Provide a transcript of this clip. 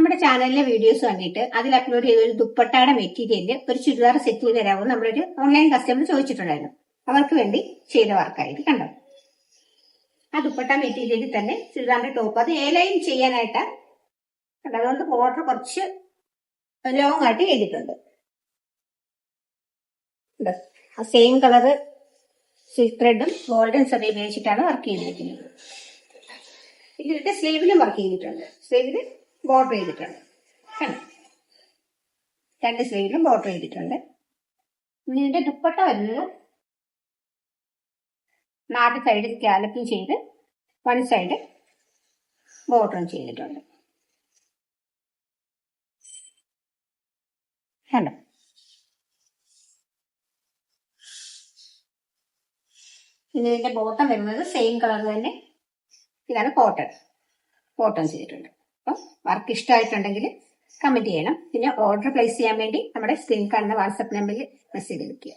നമ്മുടെ ചാനലിലെ വീഡിയോസ് കണ്ടിട്ട് അതിൽ അപ്ലോഡ് ചെയ്ത ഒരു ദുപ്പട്ടയുടെ മെറ്റീരിയലിൽ ഒരു ചുരിദാർ സെറ്റ് ചെയ്ത് തരാമെന്ന് നമ്മളൊരു ഓൺലൈൻ കസ്റ്റമർ ചോദിച്ചിട്ടുണ്ടായിരുന്നു. അവർക്ക് വേണ്ടി ചെയ്ത വർക്കായിട്ട് കണ്ടോ. ആ ദുപ്പട്ട മെറ്റീരിയലിൽ തന്നെ ചുരിദാറിന്റെ ടോപ്പ് അത് ഏലൈൻ ചെയ്യാനായിട്ട് കണ്ടോ. അതുകൊണ്ട് ബോർഡർ കുറച്ച് ലോങ് ആയിട്ട് ചെയ്തിട്ടുണ്ട്. ആ സെയിം കളറ് സിൽക്ക് ത്രെഡും ഗോൾഡൻ സെറി ഉപയോഗിച്ചിട്ടാണ് വർക്ക് ചെയ്തിരിക്കുന്നത്. ഇതിന്റെ സ്ലീവിലും വർക്ക് ചെയ്തിട്ടുണ്ട്. സ്ലീവില് ബോർഡർ ചെയ്തിട്ടുണ്ട്. രണ്ട് സ്ലീവിലും ബോർഡർ ചെയ്തിട്ടുണ്ട്. ഇതിന്റെ ദുപ്പട്ട വരുന്നത് 4 സൈഡ് സ്കാലപ്പിംഗ് ചെയ്ത് 1 സൈഡ് ബോർഡറും ചെയ്തിട്ടുണ്ട്. കണ്ടോ. ഇതിന്റെ ബോട്ടം വരുന്നത് സെയിം കളർ തന്നെ. ഇതാണ് കോട്ടൺ ചെയ്തിട്ടുണ്ട്. അപ്പം വർക്ക് ഇഷ്ടമായിട്ടുണ്ടെങ്കിൽ കമന്റ് ചെയ്യണം. പിന്നെ ഓർഡർ പ്ലേസ് ചെയ്യാൻ വേണ്ടി നമ്മുടെ സ്ക്രീൻ കാണുന്ന വാട്സപ്പ് നമ്പറിൽ മെസ്സേജ് അയക്കുക.